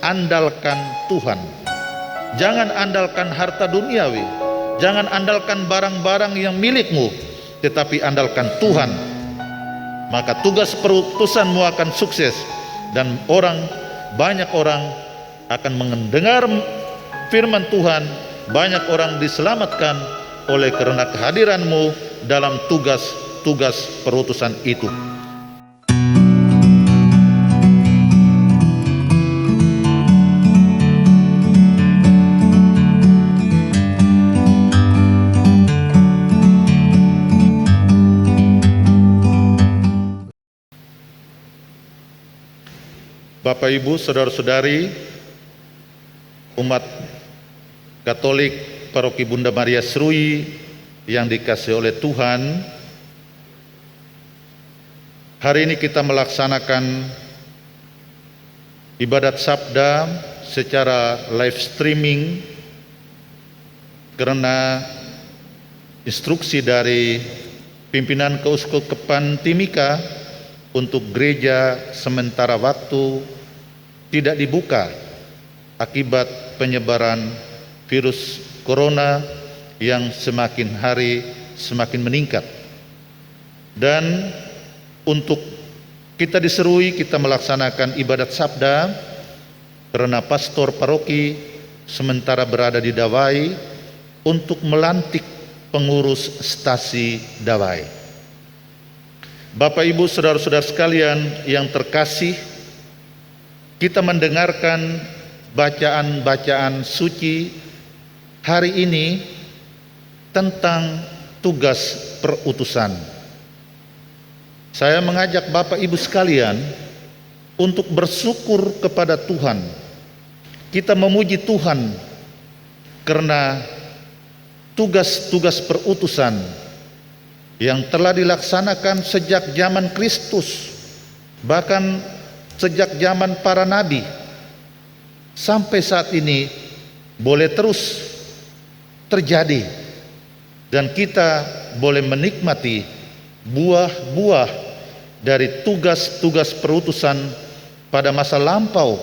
andalkan Tuhan. Jangan andalkan harta duniawi, jangan andalkan barang-barang yang milikmu, tetapi andalkan Tuhan. Maka tugas perutusanmu akan sukses, dan banyak orang akan mendengar firman Tuhan. Banyak orang diselamatkan oleh karena kehadiranmu dalam tugas-tugas perutusan itu. Bapak, Ibu, saudara-saudari, umat Katolik Paroki Bunda Maria Srui yang dikasihi oleh Tuhan, hari ini kita melaksanakan ibadat sabda secara live streaming karena instruksi dari pimpinan Keuskupan Timika untuk gereja sementara waktu tidak dibuka akibat penyebaran virus corona yang semakin hari semakin meningkat. Dan untuk kita diserui, kita melaksanakan ibadat sabda karena pastor paroki sementara berada di Dawai untuk melantik pengurus stasi Dawai. Bapak, Ibu, saudara-saudara sekalian yang terkasih, kita mendengarkan bacaan-bacaan suci hari ini tentang tugas perutusan. Saya mengajak Bapak Ibu sekalian untuk bersyukur kepada Tuhan. Kita memuji Tuhan karena tugas-tugas perutusan yang telah dilaksanakan sejak zaman Kristus, bahkan sejak zaman para nabi, sampai saat ini boleh terus terjadi, dan kita boleh menikmati buah-buah dari tugas-tugas perutusan pada masa lampau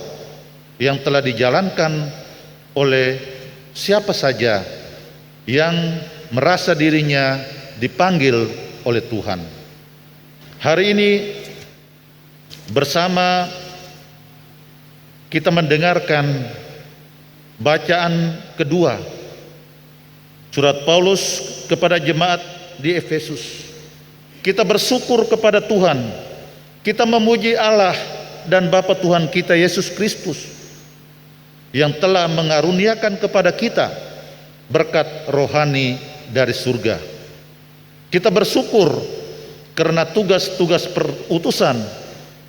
yang telah dijalankan oleh siapa saja yang merasa dirinya dipanggil oleh Tuhan. Hari ini bersama kita mendengarkan bacaan kedua surat Paulus kepada jemaat di Efesus. Kita bersyukur kepada Tuhan, kita memuji Allah dan Bapa Tuhan kita Yesus Kristus yang telah mengaruniakan kepada kita berkat rohani dari surga. Kita bersyukur karena tugas-tugas perutusan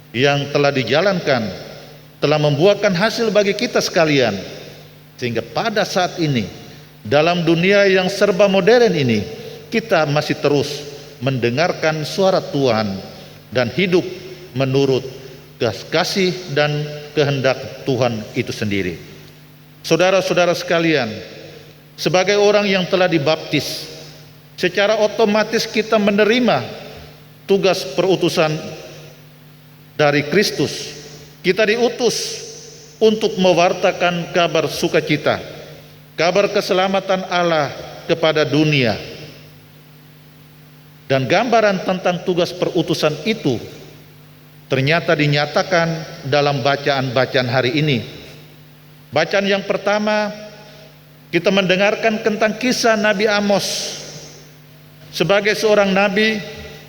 yang telah dijalankan telah membuahkan hasil bagi kita sekalian, sehingga pada saat ini dalam dunia yang serba modern ini kita masih terus mendengarkan suara Tuhan dan hidup menurut kasih dan kehendak Tuhan itu sendiri. Saudara-saudara sekalian, sebagai orang yang telah dibaptis, secara otomatis kita menerima tugas perutusan dari Kristus. Kita diutus untuk mewartakan kabar sukacita, kabar keselamatan Allah kepada dunia. Dan gambaran tentang tugas perutusan itu ternyata dinyatakan dalam bacaan-bacaan hari ini. Bacaan yang pertama, kita mendengarkan tentang kisah Nabi Amos. Sebagai seorang nabi,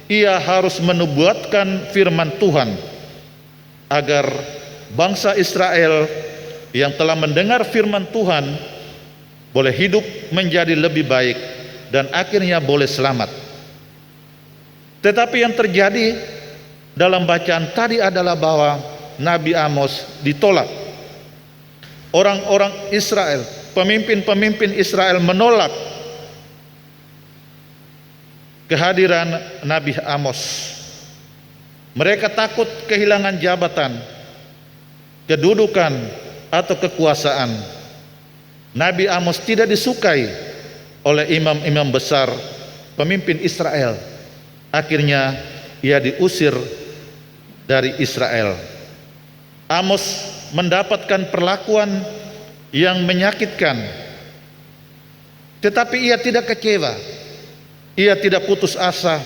ia harus menubuatkan firman Tuhan agar bangsa Israel yang telah mendengar firman Tuhan boleh hidup menjadi lebih baik dan akhirnya boleh selamat. Tetapi yang terjadi dalam bacaan tadi adalah bahwa Nabi Amos ditolak. Orang-orang Israel, pemimpin-pemimpin Israel menolak kehadiran Nabi Amos. Mereka takut kehilangan jabatan, kedudukan, atau kekuasaan. Nabi Amos tidak disukai oleh imam-imam besar pemimpin Israel. Akhirnya ia diusir dari Israel. Amos mendapatkan perlakuan yang menyakitkan, tetapi ia tidak kecewa, ia tidak putus asa,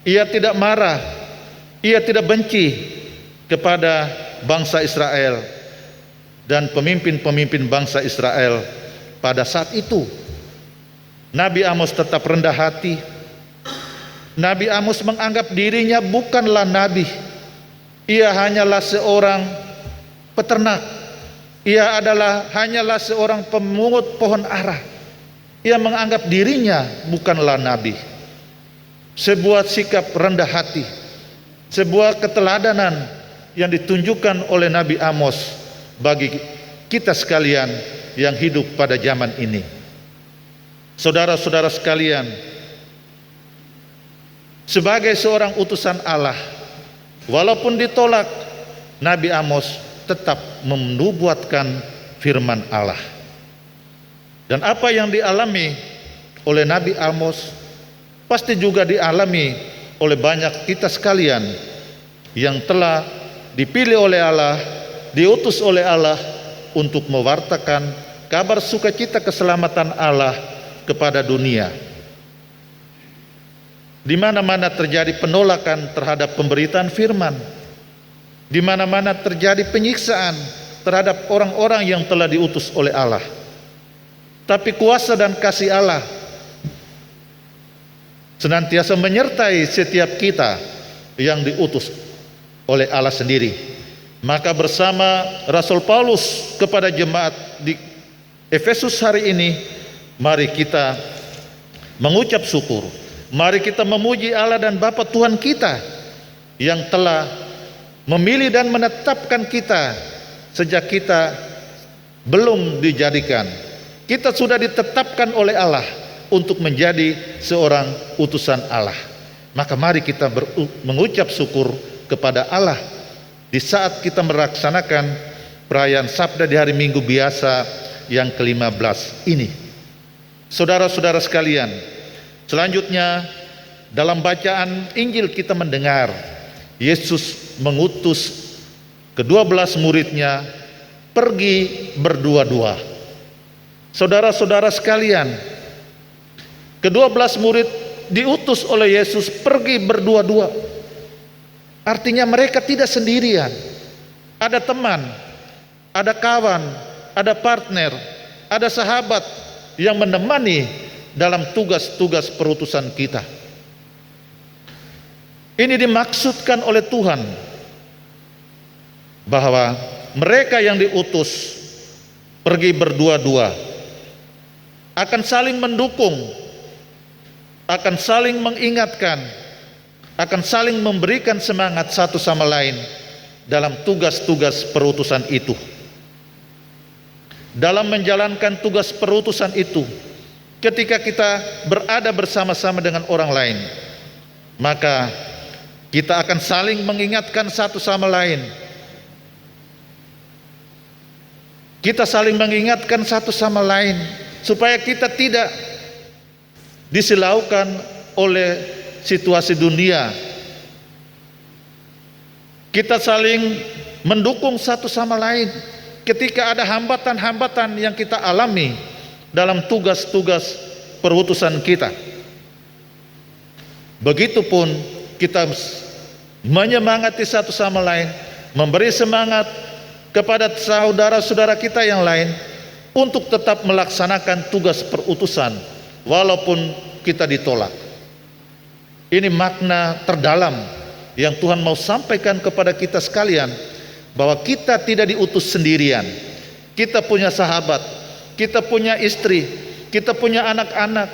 ia tidak marah, ia tidak benci kepada bangsa Israel dan pemimpin-pemimpin bangsa Israel pada saat itu. Nabi Amos tetap rendah hati. Nabi Amos menganggap dirinya bukanlah nabi. Ia hanyalah seorang peternak. Ia hanyalah seorang pemungut pohon ara. Ia menganggap dirinya bukanlah nabi. Sebuah sikap rendah hati, sebuah keteladanan yang ditunjukkan oleh Nabi Amos bagi kita sekalian yang hidup pada zaman ini. Saudara-saudara sekalian, sebagai seorang utusan Allah, walaupun ditolak, Nabi Amos tetap menubuatkan firman Allah. Dan apa yang dialami oleh Nabi Amos pasti juga dialami oleh banyak kita sekalian yang telah dipilih oleh Allah, diutus oleh Allah untuk mewartakan kabar sukacita keselamatan Allah kepada dunia. Di mana-mana terjadi penolakan terhadap pemberitaan firman, di mana-mana terjadi penyiksaan terhadap orang-orang yang telah diutus oleh Allah. Tapi kuasa dan kasih Allah senantiasa menyertai setiap kita yang diutus oleh Allah sendiri. Maka bersama Rasul Paulus kepada jemaat di Efesus hari ini, mari kita mengucap syukur. Mari kita memuji Allah dan Bapa Tuhan kita yang telah memilih dan menetapkan kita sejak kita belum dijadikan. Kita sudah ditetapkan oleh Allah untuk menjadi seorang utusan Allah. Maka mari kita mengucap syukur kepada Allah di saat kita melaksanakan perayaan Sabda di hari Minggu biasa yang ke-15 ini. Saudara-saudara sekalian, selanjutnya dalam bacaan Injil kita mendengar Yesus mengutus ke-12 muridnya pergi berdua-dua. Saudara-saudara sekalian, ke-12 murid diutus oleh Yesus pergi berdua-dua. Artinya mereka tidak sendirian. Ada teman, ada kawan, ada partner, ada sahabat yang menemani dalam tugas-tugas perutusan kita. Ini dimaksudkan oleh Tuhan bahwa mereka yang diutus pergi berdua-dua akan saling mendukung, akan saling mengingatkan, akan saling memberikan semangat satu sama lain dalam tugas-tugas perutusan itu. Dalam menjalankan tugas perutusan itu, ketika kita berada bersama-sama dengan orang lain, maka kita akan saling mengingatkan satu sama lain. Kita saling mengingatkan satu sama lain supaya kita tidak disilaukan oleh situasi dunia. Kita saling mendukung satu sama lain ketika ada hambatan-hambatan yang kita alami dalam tugas-tugas perutusan kita. Begitupun kita menyemangati satu sama lain, memberi semangat kepada saudara-saudara kita yang lain untuk tetap melaksanakan tugas perutusan walaupun kita ditolak. Ini makna terdalam yang Tuhan mau sampaikan kepada kita sekalian, bahwa kita tidak diutus sendirian. Kita punya sahabat, kita punya istri, kita punya anak-anak,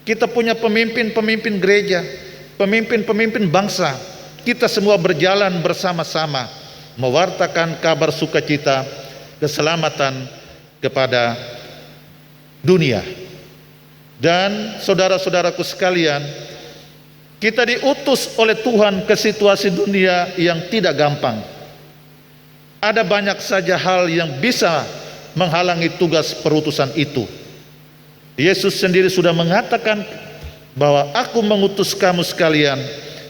kita punya pemimpin-pemimpin gereja, pemimpin-pemimpin bangsa. Kita semua berjalan bersama-sama mewartakan kabar sukacita keselamatan kepada dunia. Dan saudara-saudaraku sekalian, kita diutus oleh Tuhan ke situasi dunia yang tidak gampang. Ada banyak saja hal yang bisa menghalangi tugas perutusan itu. Yesus sendiri sudah mengatakan bahwa aku mengutus kamu sekalian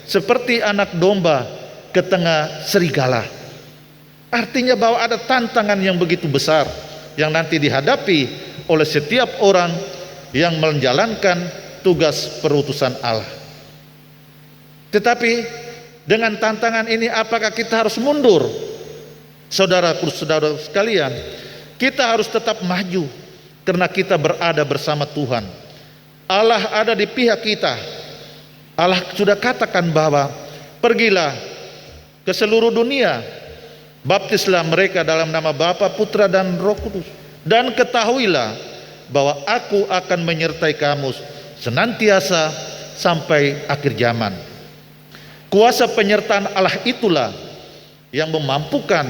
seperti anak domba ke tengah serigala. Artinya bahwa ada tantangan yang begitu besar yang nanti dihadapi oleh setiap orang yang menjalankan tugas perutusan Allah. Tetapi dengan tantangan ini apakah kita harus mundur? Saudara-saudara sekalian, kita harus tetap maju karena kita berada bersama Tuhan. Allah ada di pihak kita. Allah sudah katakan bahwa pergilah ke seluruh dunia, baptislah mereka dalam nama Bapa, Putra dan Roh Kudus, dan ketahuilah bahwa aku akan menyertai kamu senantiasa sampai akhir zaman. Kuasa penyertaan Allah itulah yang memampukan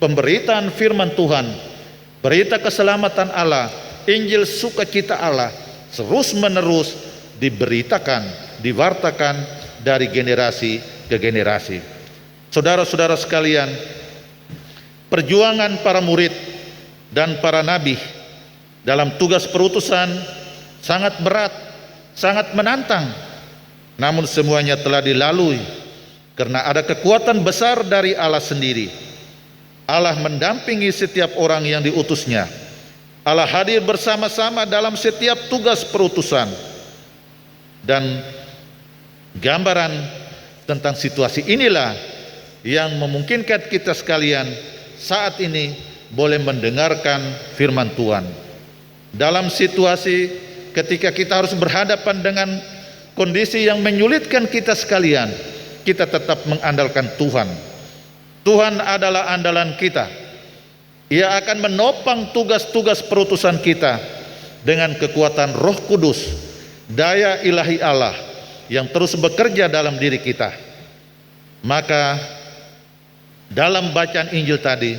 pemberitaan firman Tuhan, berita keselamatan Allah, Injil sukacita Allah terus menerus diberitakan, diwartakan dari generasi ke generasi. Saudara-saudara sekalian, perjuangan para murid dan para nabi dalam tugas perutusan sangat berat, sangat menantang. Namun semuanya telah dilalui karena ada kekuatan besar dari Allah sendiri. Allah mendampingi setiap orang yang diutusnya. Allah hadir bersama-sama dalam setiap tugas perutusan. Dan gambaran tentang situasi inilah yang memungkinkan kita sekalian saat ini boleh mendengarkan firman Tuhan. Dalam situasi ketika kita harus berhadapan dengan kondisi yang menyulitkan kita sekalian, kita tetap mengandalkan Tuhan. Tuhan adalah andalan kita. Ia akan menopang tugas-tugas perutusan kita dengan kekuatan Roh Kudus, daya ilahi Allah yang terus bekerja dalam diri kita. Maka dalam bacaan Injil tadi,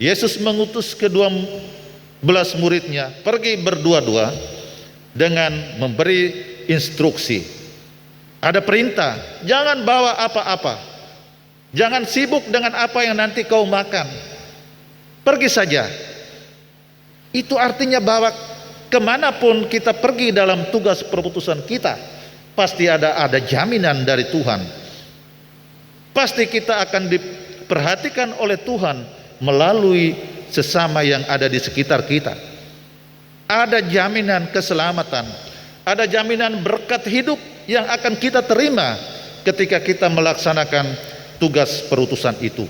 Yesus mengutus kedua belas muridnya pergi berdua-dua dengan memberi instruksi. Ada perintah, jangan bawa apa-apa, jangan sibuk dengan apa yang nanti kau makan, pergi saja. Itu artinya bahwa kemanapun kita pergi dalam tugas perutusan kita, pasti ada jaminan dari Tuhan. Pasti kita akan diperhatikan oleh Tuhan melalui sesama yang ada di sekitar kita. Ada jaminan keselamatan, ada jaminan berkat hidup yang akan kita terima ketika kita melaksanakan tugas perutusan itu.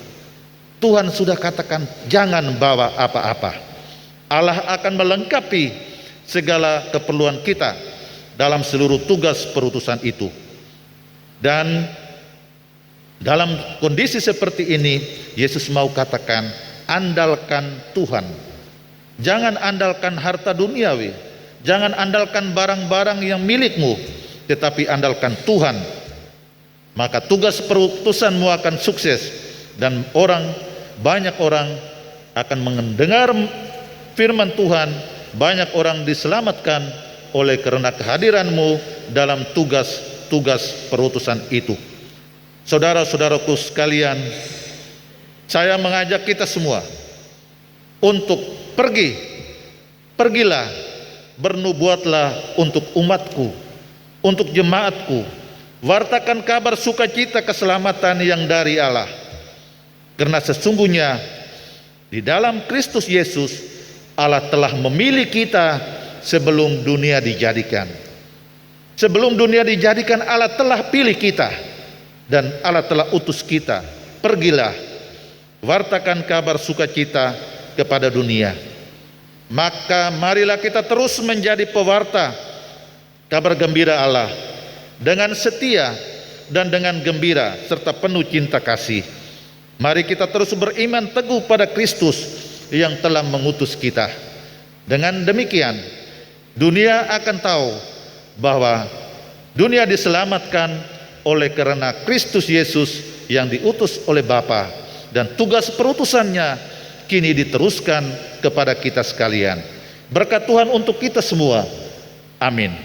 Tuhan sudah katakan jangan bawa apa-apa. Allah akan melengkapi segala keperluan kita dalam seluruh tugas perutusan itu. Dan dalam kondisi seperti ini, Yesus mau katakan, andalkan Tuhan. Jangan andalkan harta duniawi, jangan andalkan barang-barang yang milikmu, tetapi andalkan Tuhan. Maka tugas perutusanmu akan sukses dan banyak orang akan mendengar firman Tuhan, banyak orang diselamatkan oleh karena kehadiranmu dalam tugas-tugas perutusan itu. Saudara-saudaraku sekalian, saya mengajak kita semua untuk pergilah, bernubuatlah untuk umatku, untuk jemaatku, wartakan kabar sukacita keselamatan yang dari Allah. Karena sesungguhnya di dalam Kristus Yesus Allah telah memilih kita sebelum dunia dijadikan. Sebelum dunia dijadikan Allah telah pilih kita. Dan Allah telah utus kita, pergilah, wartakan kabar sukacita kepada dunia. Maka marilah kita terus menjadi pewarta kabar gembira Allah dengan setia dan dengan gembira serta penuh cinta kasih. Mari kita terus beriman teguh pada Kristus yang telah mengutus kita. Dengan demikian, dunia akan tahu bahwa dunia diselamatkan oleh karena Kristus Yesus yang diutus oleh Bapa, dan tugas perutusannya kini diteruskan kepada kita sekalian. Berkat Tuhan untuk kita semua. Amin.